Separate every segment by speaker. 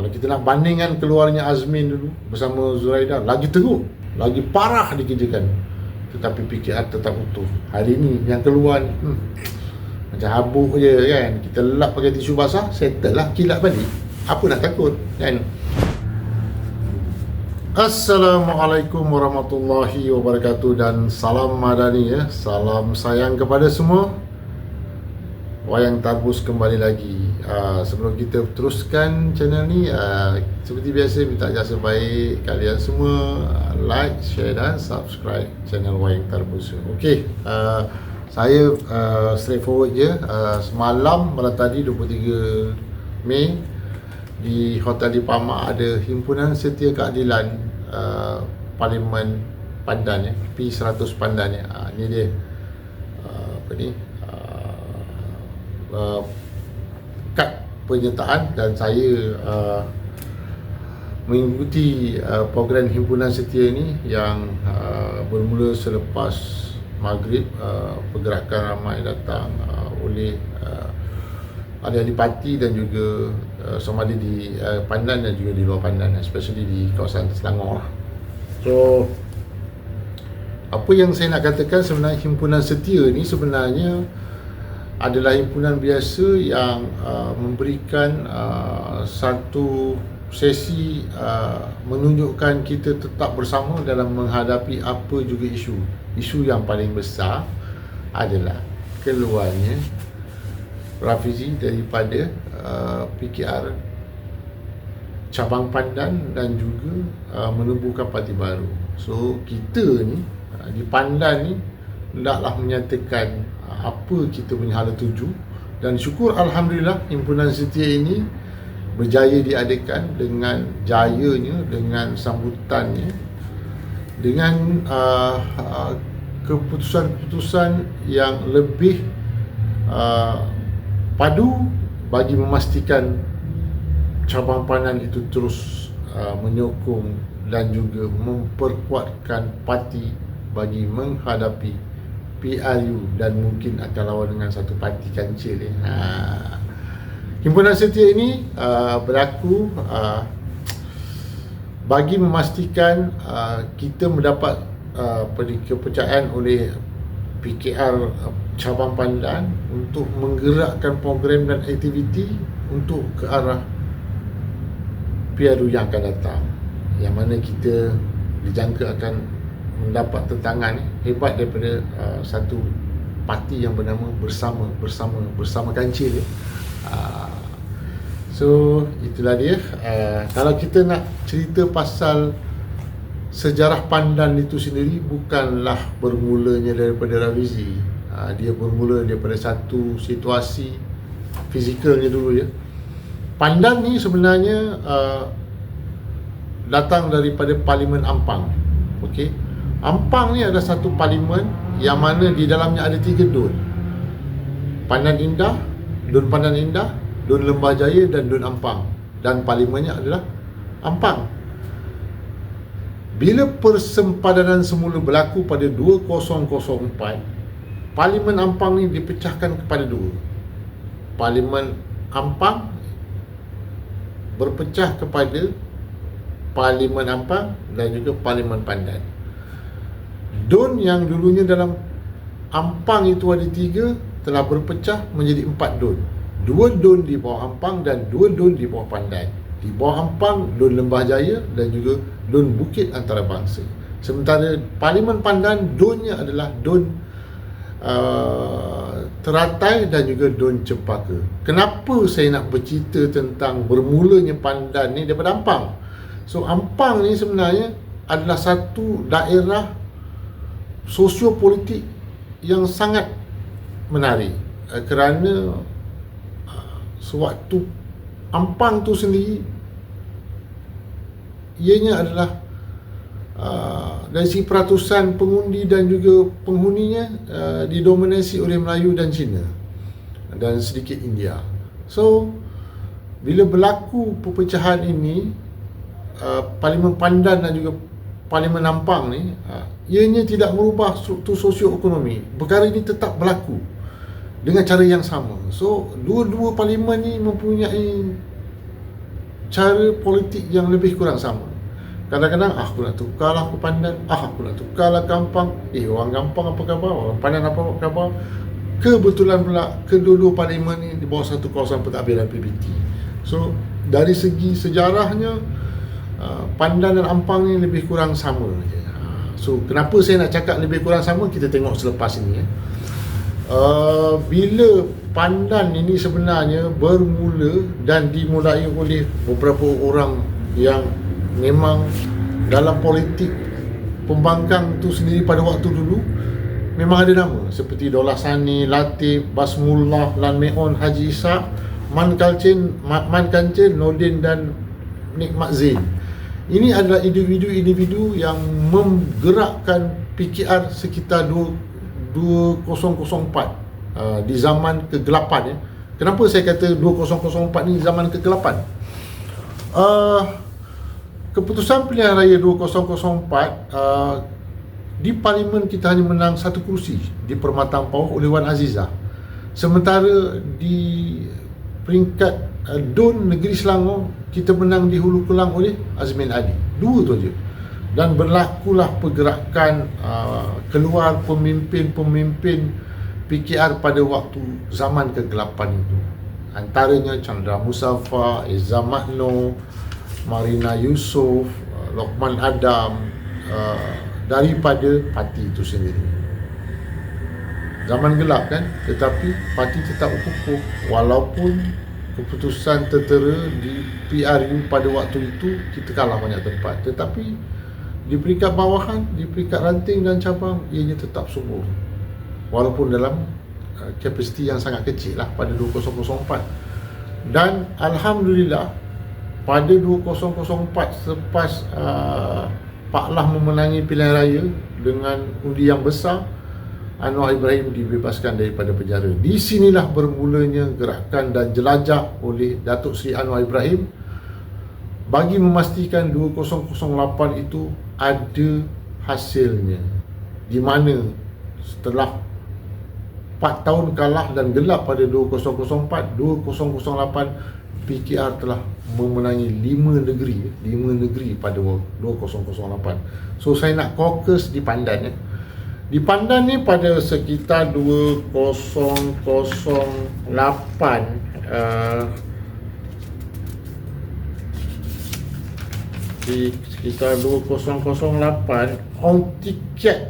Speaker 1: Kalau kita nak bandingkan keluarnya Azmin dulu bersama Zuraida, lagi teruk, lagi parah dikerjakan. Tetapi PKR tetap utuh. Hari ni yang keluar ni macam habuk je kan. Kita lap pakai tisu basah, settle lah, kilat balik. Apa nak takut kan? Assalamualaikum warahmatullahi wabarakatuh dan salam madani ya. Salam sayang kepada semua. Wayang Tarbus kembali lagi. Sebelum kita teruskan channel ni, seperti biasa minta jasa baik kalian semua like, share dan subscribe channel Wayang Tarbus. Okey, saya straightforward je. Semalam malam tadi 23 Mei di Hotel di Pamak ada Himpunan Setia Keadilan Parlimen Pandan ya, P100 Pandan ya. Ini dia kad penyertaan dan saya mengikuti program Himpunan Setia ni yang bermula selepas maghrib. Pergerakan ramai datang oleh ahli-ahli parti dan juga sama ada di Pandan dan juga di luar Pandan, especially di kawasan Selangor. So apa yang saya nak katakan, sebenarnya Himpunan Setia ni sebenarnya adalah himpunan biasa yang memberikan satu sesi menunjukkan kita tetap bersama dalam menghadapi apa juga isu yang paling besar adalah keluarnya Rafizi daripada PKR cabang Pandan dan juga menubuhkan parti baru. So kita ni di Pandan ni hendaklah menyatakan apa kita punya hala tuju, dan syukur alhamdulillah Himpunan Setia ini berjaya diadakan dengan jayanya, dengan sambutannya, dengan keputusan-keputusan yang lebih padu bagi memastikan cabang Pandan itu terus menyokong dan juga memperkuatkan parti bagi menghadapi PRU dan mungkin akan lawan dengan satu parti kancil. Himpunan Setia ini berlaku bagi memastikan kita mendapat kepercayaan oleh PKR cabang Pandan untuk menggerakkan program dan aktiviti untuk ke arah PRU yang akan datang, yang mana kita dijangka akan mendapat tentangan hebat daripada satu parti yang bernama Bersama Kancil ya. So itulah dia. Kalau kita nak cerita pasal sejarah Pandan itu sendiri, bukanlah bermulanya daripada Rafizi. Dia bermula daripada satu situasi fizikalnya dulu ya. Pandan ni sebenarnya datang daripada Parlimen Ampang. Okey, Ampang ni adalah satu parlimen yang mana di dalamnya ada 3 Dun. Pandan Indah, Dun Pandan Indah, Dun Lembah Jaya dan Dun Ampang. Dan parlimennya adalah Ampang. Bila persempadanan semula berlaku pada 2004, Parlimen Ampang ni dipecahkan kepada 2. Parlimen Ampang berpecah kepada Parlimen Ampang dan juga Parlimen Pandan. Dun yang dulunya dalam Ampang itu ada 3 telah berpecah menjadi 4 Dun. 2 Dun di bawah Ampang dan 2 Dun di bawah Pandan. Di bawah Ampang, Dun Lembah Jaya dan juga Dun Bukit Antarabangsa. Sementara Parlimen Pandan, Dunnya adalah Dun Teratai dan juga Dun Cempaka. Kenapa saya nak bercerita tentang bermulanya Pandan ni daripada Ampang? So Ampang ni sebenarnya adalah satu daerah sosiopolitik yang sangat menarik, kerana sewaktu Ampang tu sendiri ianya adalah dari segi peratusan pengundi dan juga penghuninya didominasi oleh Melayu dan Cina dan sedikit India. So bila berlaku perpecahan ini, Parlimen Pandan dan juga Parlimen Ampang ni, ianya tidak merubah struktur sosioekonomi. Perkara ini tetap berlaku dengan cara yang sama. So dua-dua parlimen ni mempunyai cara politik yang lebih kurang sama. Kadang-kadang aku nak tukarlah ke Pandan, aku nak tukarlah Kampang. Orang Kampang apa khabar, orang Pandan apa khabar. Kebetulan pula kedua-dua parlimen ni di bawah satu kawasan pentadbiran PBT. So dari segi sejarahnya, Pandan dan Ampang ni lebih kurang sama je. So kenapa saya nak cakap lebih kurang sama, kita tengok selepas ini. Bila Pandan ini sebenarnya bermula dan dimulai oleh beberapa orang yang memang dalam politik pembangkang tu sendiri pada waktu dulu, memang ada nama seperti Dollah Sani, Latif, Basmullah, Lan Meon, Haji Ishaq, Man Kancin, Nordin dan Nikmat Zain. Ini adalah individu-individu yang menggerakkan PKR sekitar 2004 di zaman kegelapan ya. Kenapa saya kata 2004 ni zaman kegelapan? Keputusan pilihan raya 2004, di parlimen kita hanya menang satu kursi di Permatang Pauh oleh Wan Azizah. Sementara di peringkat DUN Negeri Selangor, kita menang di Hulu Kelang oleh Azmin Ali. Dua tu aja. Dan berlakulah pergerakan keluar pemimpin-pemimpin PKR pada waktu zaman kegelapan itu. Antaranya Chandra Musafa, Izzah Makno, Marina Yusof, Lokman Adam, daripada parti itu sendiri. Zaman gelap kan, tetapi parti tetap kukuh walaupun keputusan tertera di PRU pada waktu itu kita kalah banyak tempat, tetapi di peringkat bawahan, di peringkat ranting dan cabang, ianya tetap subur walaupun dalam kapasiti yang sangat kecil lah pada 2004. Dan Alhamdulillah pada 2004 selepas Pak Lah memenangi pilihan raya dengan undi yang besar, Anwar Ibrahim dibebaskan daripada penjara. Di sinilah bermulanya gerakan dan jelajah oleh Datuk Seri Anwar Ibrahim bagi memastikan 2008 itu ada hasilnya, di mana setelah 4 tahun kalah dan gelap pada 2004, 2008 PKR telah memenangi 5 negeri pada 2008. So saya nak fokus di Pandan ya. Di Pandan ni pada sekitar 2008 di sekitar 2008 on tiket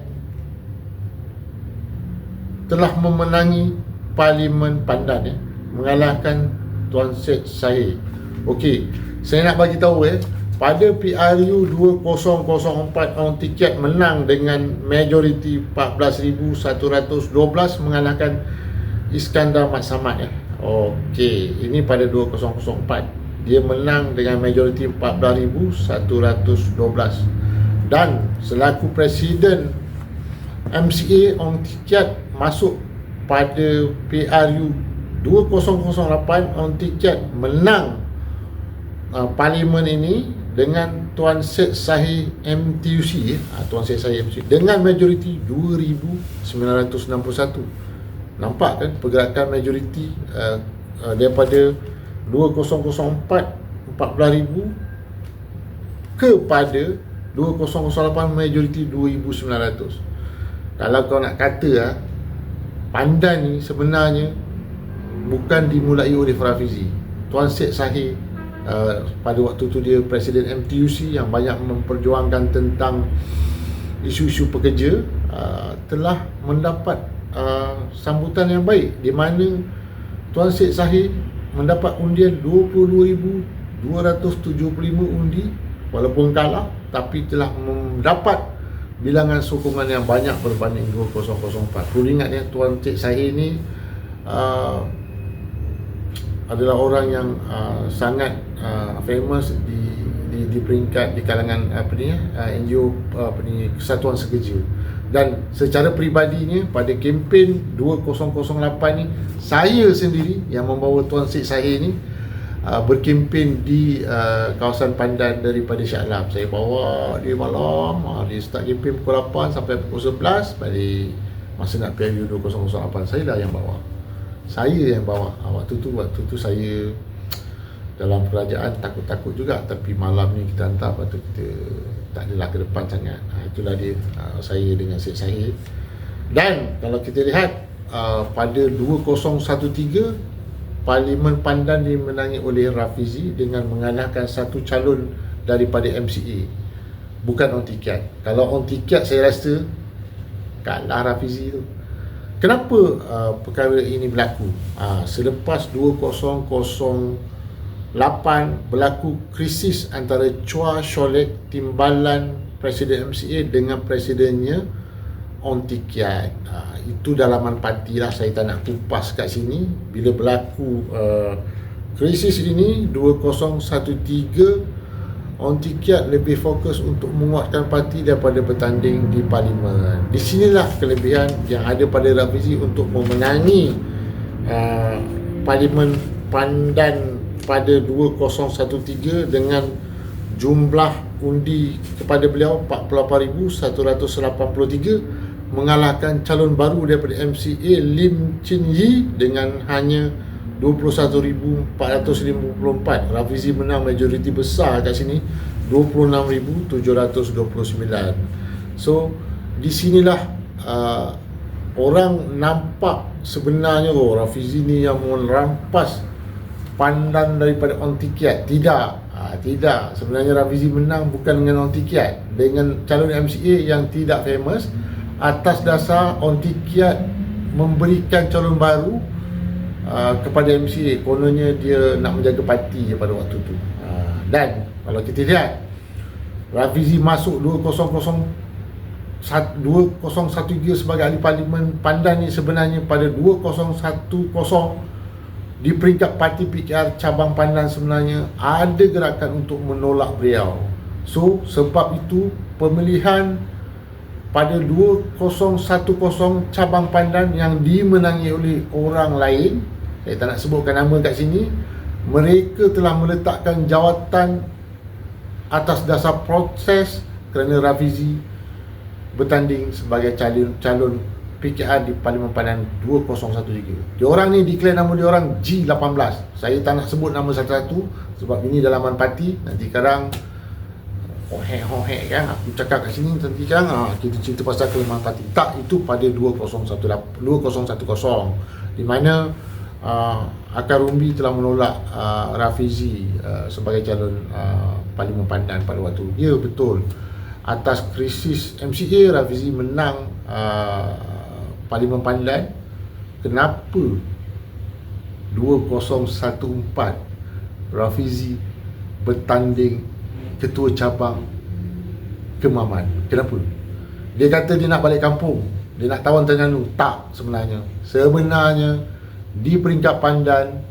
Speaker 1: telah memenangi Parlimen Pandan ya, mengalahkan Tuan Syed Zahir. Okey, saya nak bagi tahu pada PRU 2004 on tiket menang dengan majoriti 14,112 mengalahkan Iskandar Mat Samad ya. Okey, ini pada 2004 dia menang dengan majoriti 14,112 dan selaku presiden MCA on tiket masuk pada PRU 2008 on tiket menang parlimen ini dengan Tuan Syed Zahir MTUC Tuan Syed Zahir MTUC dengan majoriti 2,961. Nampak kan pergerakan majoriti daripada 2004 14,000 kepada 2008 majoriti 2,900. Kalau kau nak kata Pandan ni sebenarnya bukan dimulai oleh Farafizi. Tuan Syed Zahir pada waktu tu dia presiden MTUC yang banyak memperjuangkan tentang isu-isu pekerja, telah mendapat sambutan yang baik, di mana Tuan Syed Zahir mendapat undian 22,275 undi walaupun kalah, tapi telah mendapat bilangan sokongan yang banyak berbanding 2004. Perlu ingat ya, Tuan Syed Zahir ni adalah orang yang sangat famous di peringkat di kalangan NGO Kesatuan Sekerja. Dan secara peribadinya pada kempen 2008 ni, saya sendiri yang membawa Tuan Syed Zahir ni berkempen di kawasan Pandan daripada Shah Alam. Saya bawa dia malam, dia start kempen pukul 8 sampai pukul 11. Pada masa nak PRU 2008, saya lah yang bawa. Waktu tu saya dalam kerajaan takut-takut juga, tapi malam ni kita hantar, lepas tu kita tak adalah ke depan sangat. Itulah dia, saya dengan Syed Syahid. Dan kalau kita lihat pada 2013 Parlimen Pandan dimenangi oleh Rafizi dengan mengalahkan satu calon daripada MCA, bukan on tiket. Kalau on tiket saya rasa kalah Rafizi tu. Kenapa perkara ini berlaku? Selepas 2008 berlaku krisis antara Chua Sholek, timbalan Presiden MCA dengan presidennya on tiket. Itu dalaman parti lah, saya tak nak kupas kat sini. Bila berlaku krisis ini 2013, on tiket lebih fokus untuk menguatkan parti daripada bertanding di parlimen. Di sinilah kelebihan yang ada pada Rafizi untuk memenangi Parlimen Pandan pada 2013 dengan jumlah undi kepada beliau 48,183, mengalahkan calon baru daripada MCA Lim Chin Yi dengan hanya 21,454. Rafizi menang majoriti besar kat sini, 26,729. So di sinilah orang nampak sebenarnya Rafizi ni yang merampas Pandan daripada on tiket. Tidak, sebenarnya Rafizi menang bukan dengan on tiket, dengan calon MCA yang tidak famous, atas dasar on tiket memberikan calon baru kepada MCA. Kononnya dia nak menjaga parti je pada waktu tu. Dan kalau kita lihat Rafizi masuk 2013 sebagai ahli Parlimen Pandan ni, sebenarnya pada 2010 di peringkat parti PKR cabang Pandan sebenarnya ada gerakan untuk menolak beliau. So sebab itu pemilihan pada 2010 cabang Pandan yang dimenangi oleh orang lain, saya tak nak sebutkan nama kat sini, mereka telah meletakkan jawatan atas dasar proses kerana Rafizi bertanding sebagai calon PKR di Parlimen Pandan 2013. Diorang ni declare nama diorang G18. Saya tak nak sebut nama satu-satu sebab ini dalaman parti. Nanti sekarang hohek kan aku cakap kat sini, nanti kan kita cerita pasal kelemahan parti. Tak, itu pada 2010 di mana Akar Rumbi telah menolak Rafizi sebagai calon Parlimen Pandan pada waktu. Ya, betul, atas krisis MCA Rafizi menang Parlimen Pandan. Kenapa 2014 Rafizi bertanding ketua cabang Kemaman? Kenapa? Dia kata dia nak balik kampung, dia nak tawan Terengganu. Tak, sebenarnya di peringkat Pandan,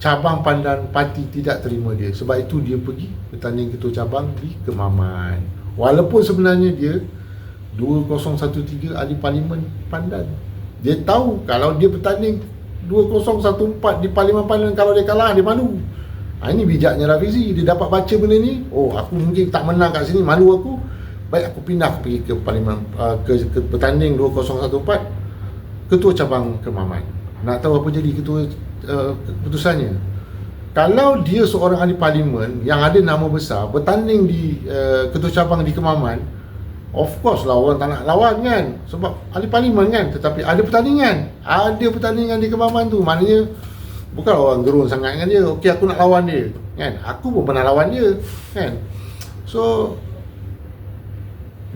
Speaker 1: cabang Pandan, parti tidak terima dia. Sebab itu dia pergi bertanding ketua cabang di Kemaman. Walaupun sebenarnya dia 2013 ahli Parlimen Pandan. Dia tahu kalau dia bertanding 2014 di Parlimen Pandan, kalau dia kalah dia malu. Ini bijaknya Rafizi. Dia dapat baca benda ni, aku mungkin tak menang kat sini, malu aku, baik aku pindah pergi ke Parlimen ke bertanding 2014 ketua cabang Kemaman. Nak tahu apa jadi keputusannya? Kalau dia seorang ahli parlimen yang ada nama besar bertanding di ketua cabang di Kemaman, of course lah orang tak nak lawan kan, sebab ahli parlimen kan. Tetapi ada pertandingan di Kemaman tu, maknanya bukan orang gerun sangat dengan dia. Okey, aku nak lawan dia kan, aku pun pernah lawan dia kan. So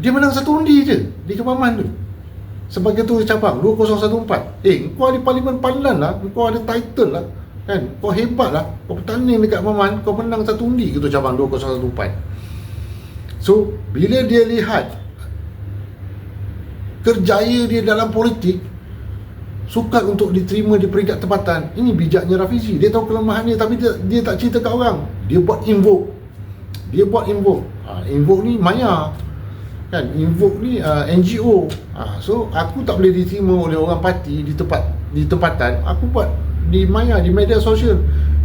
Speaker 1: dia menang satu undi je di Kemaman tu sebagai ketua cabang 2014. Kau ahli Parlimen Pandan lah, kau ada title lah kan, kau hebat lah, kau bertanding dekat Kemaman, kau menang satu undi ketua cabang 2014. So bila dia lihat kerjaya dia dalam politik, sukar untuk diterima di peringkat tempatan. Ini bijaknya Rafizi. Dia tahu kelemahan dia, tapi dia tak cerita kat orang. Dia buat invoke. Invoke ni maya kan, invoke ni NGO. So aku tak boleh diterima oleh orang parti di tempatan, aku buat di maya, di media sosial.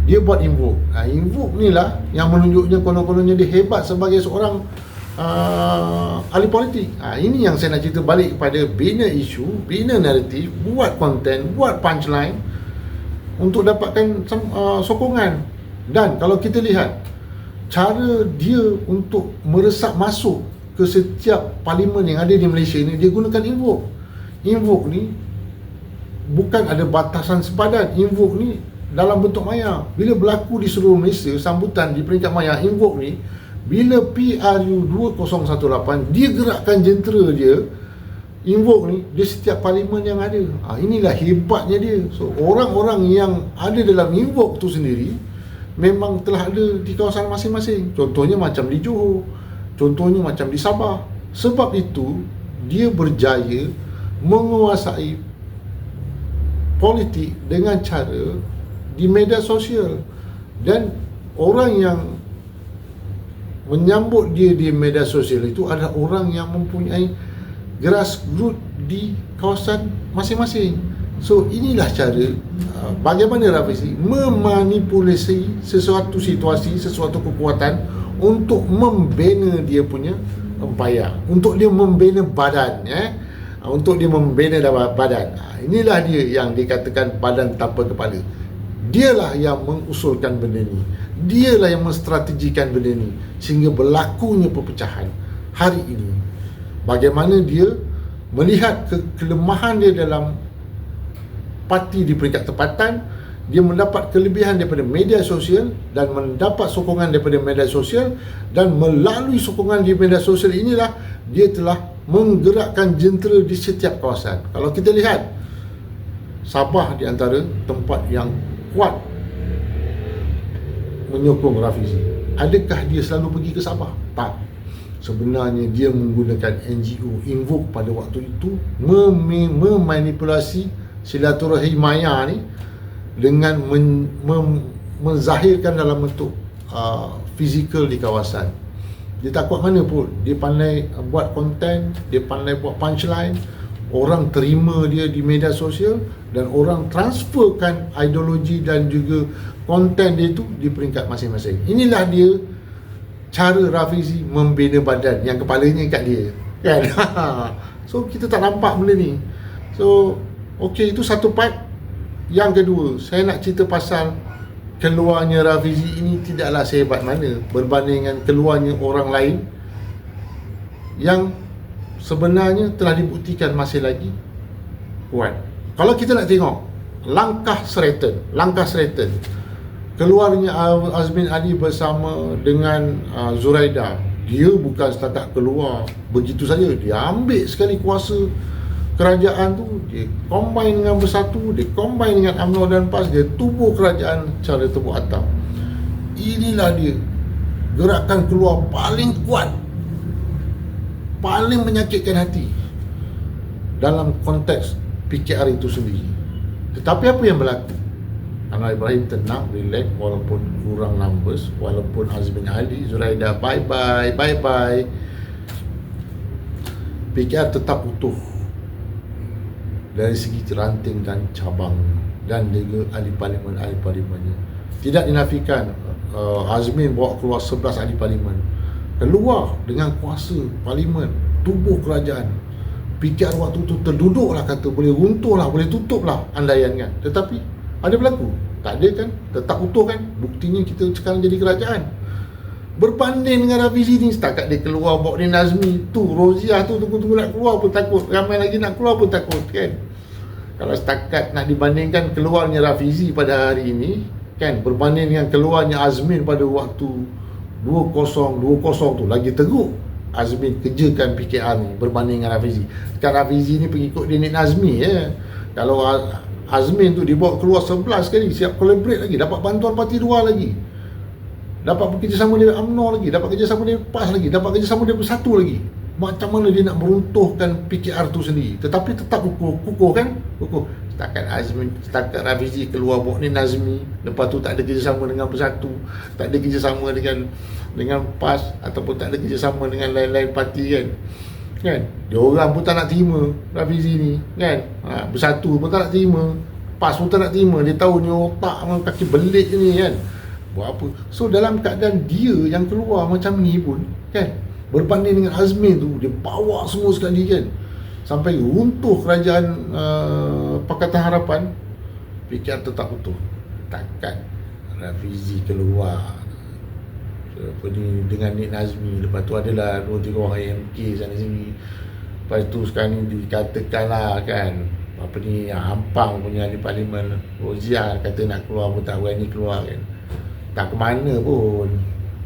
Speaker 1: Dia buat invoke. Invoke ni lah yang menunjuknya konon-kononnya dia hebat sebagai seorang ahli politik. Ini yang saya nak cerita balik kepada bina isu, bina naratif, buat konten, buat punchline untuk dapatkan sokongan. Dan kalau kita lihat cara dia untuk meresap masuk ke setiap parlimen yang ada di Malaysia ni, dia gunakan invoke. Invoke ni bukan ada batasan sepadan. Invoke ni dalam bentuk maya. Bila berlaku di seluruh Malaysia sambutan di peringkat maya, invoke ni bila PRU 2018 dia gerakkan jentera dia, invoke ni di setiap parlimen yang ada. Inilah hebatnya dia. So orang-orang yang ada dalam invoke tu sendiri memang telah ada di kawasan masing-masing. Contohnya macam di Johor, contohnya macam di Sabah. Sebab itu dia berjaya menguasai politik dengan cara di media sosial, dan orang yang menyambut dia di media sosial itu adalah orang yang mempunyai grassroots di kawasan masing-masing. So inilah cara bagaimana Rafizi memanipulasi sesuatu situasi, sesuatu kekuatan untuk membina dia punya empayar, untuk dia membina badan, untuk dia membina badan. Inilah dia yang dikatakan badan tanpa kepala. Dialah yang mengusulkan benda ni, dialah yang menstrategikan benda ni sehingga berlakunya perpecahan hari ini. Bagaimana dia melihat kelemahan dia dalam parti di peringkat tempatan, dia mendapat kelebihan daripada media sosial dan mendapat sokongan daripada media sosial, dan melalui sokongan di media sosial inilah dia telah menggerakkan jentera di setiap kawasan. Kalau kita lihat, Sabah di antara tempat yang kuat menyokong Rafizi. Adakah dia selalu pergi ke Sabah? Tak. Sebenarnya dia menggunakan NGO invoke pada waktu itu memanipulasi silaturahim maya ni dengan menzahirkan dalam bentuk fizikal di kawasan. Dia tak kuat mana pun, dia pandai buat konten, dia pandai buat punchline, orang terima dia di media sosial, dan orang transferkan ideologi dan juga konten dia itu di peringkat masing-masing. Inilah dia cara Rafizi membina badan yang kepalanya kat dia, kan? So kita tak nampak benda ni. So okey, itu satu part. Yang kedua, saya nak cerita pasal keluarnya Rafizi ini tidaklah sehebat mana berbanding dengan keluarnya orang lain yang sebenarnya telah dibuktikan masih lagi kuat. Kalau kita nak tengok langkah Sheraton, keluarnya Azmin Ali bersama dengan Zuraida, dia bukan setakat keluar begitu saja, dia ambil sekali kuasa kerajaan tu, dia combine dengan Bersatu, dia combine dengan UMNO dan PAS, dia tubuh kerajaan secara tepuk atap. Inilah dia gerakan keluar paling kuat, paling menyakitkan hati dalam konteks PKR itu sendiri. Tetapi apa yang berlaku? Anwar Ibrahim tenang, relax, walaupun kurang numbers, walaupun Azmin Ali, Zuraida bye-bye, PKR tetap utuh dari segi ranting dan cabang dan juga ahli parlimennya. Tidak dinafikan Azmin bawa keluar 11 ahli parlimen, keluar dengan kuasa parlimen, tubuh kerajaan. PKR waktu tu terduduklah, kata boleh runtuhlah, boleh tutuplah andaian kan. Tetapi ada berlaku? Tak ada kan? Tetap utuh kan? Buktinya kita sekarang jadi kerajaan. Berbanding dengan Rafizi ni, setakat dia keluar bawa ni Nazmi tu, Roziah tu tunggu-tunggu nak keluar pun takut, ramai lagi nak keluar pun takut kan. Kalau setakat nak dibandingkan keluarnya Rafizi pada hari ini kan, berbanding dengan keluarnya Azmin pada waktu 2020 tu, lagi teruk Azmin kerjakan PKR ni berbanding dengan Rafizi. Sekarang Rafizi ni pengikut dia Nik Nazmi ya. Kalau Azmin tu dibawa keluar 11 kali, siap collaborate lagi, dapat bantuan parti 2 lagi, dapat bekerjasama dengan UMNO lagi, dapat kerjasama dengan PAS lagi, dapat kerjasama dengan Bersatu lagi. Macam mana dia nak meruntuhkan PKR tu sendiri, tetapi tetap kukuh kan, kukuh. Setakat Rafizi keluar bawa ni Nazmi, lepas tu tak ada kerjasama dengan Bersatu, tak ada kerjasama dengan PAS, ataupun tak ada kerjasama dengan lain-lain parti kan. Dia orang pun tak nak terima Rafizi ni kan. Bersatu pun tak nak terima, PAS pun tak nak terima. Dia tahu ni otak kaki belit ni kan, buat apa. So dalam keadaan dia yang keluar macam ni pun kan, berbanding dengan Azmin tu, dia bawa semua sekali kan, sampai runtuh kerajaan Pakatan Harapan, PKR tetap utuh. Takkan Rafizi keluar apa ni dengan Nik Nazmi, lepas tu adalah 2-3 orang MK sana sini, lepas tu sekarang ni dikatakan lah kan apa ni Ampang punya ahli parlimen Rozial kata nak keluar pun tak berani keluar kan, tak ke mana pun.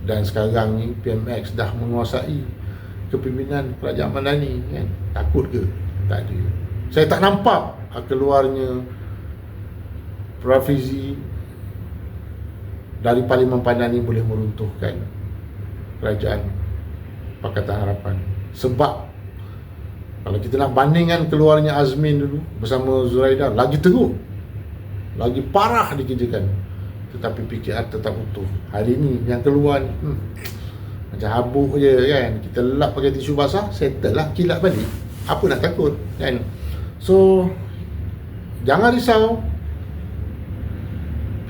Speaker 1: Dan sekarang ni PMX dah menguasai kepimpinan Kerajaan Madani kan, takut ke? Tak ada. Saya tak nampak keluarnya Rafizi dari Parlimen Padang ni boleh meruntuhkan Kerajaan Pakatan Harapan. Sebab kalau kita nak bandingkan keluarnya Azmin dulu bersama Zuraida, lagi teruk, lagi parah dikerjakan, tetapi PKR tetap utuh. Hari ni yang keluar macam habuk je kan, kita lap pakai tisu basah, settle lah, kilat balik. Apa nak takut kan? So jangan risau,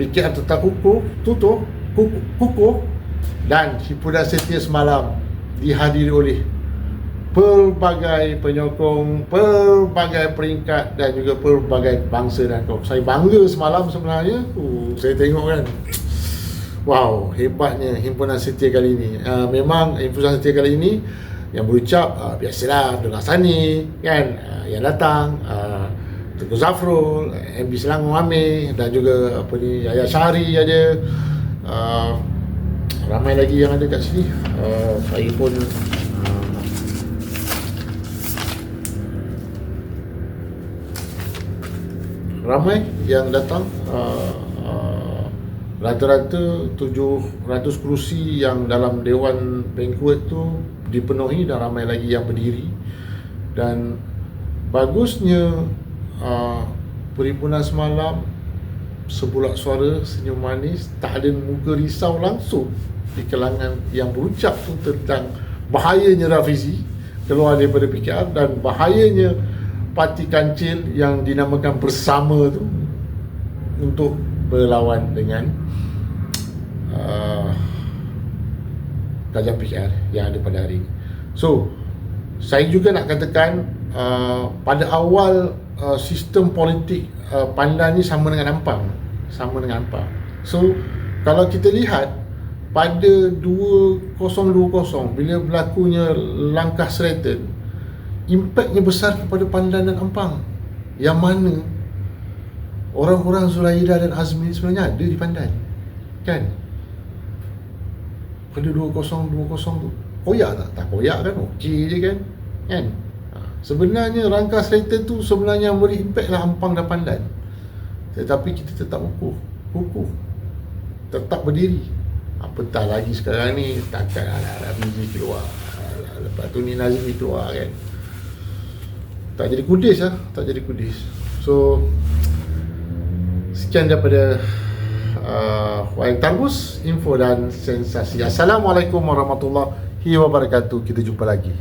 Speaker 1: PKR tetap kukuh, dan hiburan setia semalam dihadiri oleh pelbagai penyokong, pelbagai peringkat dan juga pelbagai bangsa dan kaum. Saya bangga semalam sebenarnya. Saya tengok kan, wow, hebatnya himpunan setia kali ini. Memang himpunan setia kali ini yang berucap biasalah Abdul Hassani kan, yang datang Tengku Zafrul, MB Selangor Amir, dan juga apa ni Yahya Syahri ada, ramai lagi yang ada kat sini. Saya pun ramai yang datang, rata-rata 700 kerusi yang dalam Dewan Banquet tu dipenuhi, dan ramai lagi yang berdiri. Dan bagusnya perhimpunan semalam, sebulak suara, senyum manis, tak ada muka risau langsung di kalangan yang berucap tu tentang bahayanya Rafizi keluar daripada PKR dan bahayanya Parti Kancil yang dinamakan Bersama tu untuk berlawan dengan kerajaan PKR yang ada pada hari ini. So, saya juga nak katakan pada awal sistem politik Pandan ni sama dengan Ampang. So, kalau kita lihat pada 2020 bila berlakunya langkah Sheraton, impaknya besar kepada Pandan dan Ampang, yang mana orang-orang Zuraida dan Azmin sebenarnya ada di Pandan kan. Pada 2020 tu koyak tak koyak kan, okey je kan. Sebenarnya langkah Sheraton tu sebenarnya beri impak lah Ampang dan Pandan, tetapi kita tetap kukuh, tetap berdiri. Apatah lagi sekarang ni takkan Rafizi keluar, lepas tu ni Nazmi keluar kan, tak jadi kudis. So sekian daripada Wayang Tarbus, info dan sensasi. Assalamualaikum warahmatullahi wabarakatuh. Kita jumpa lagi.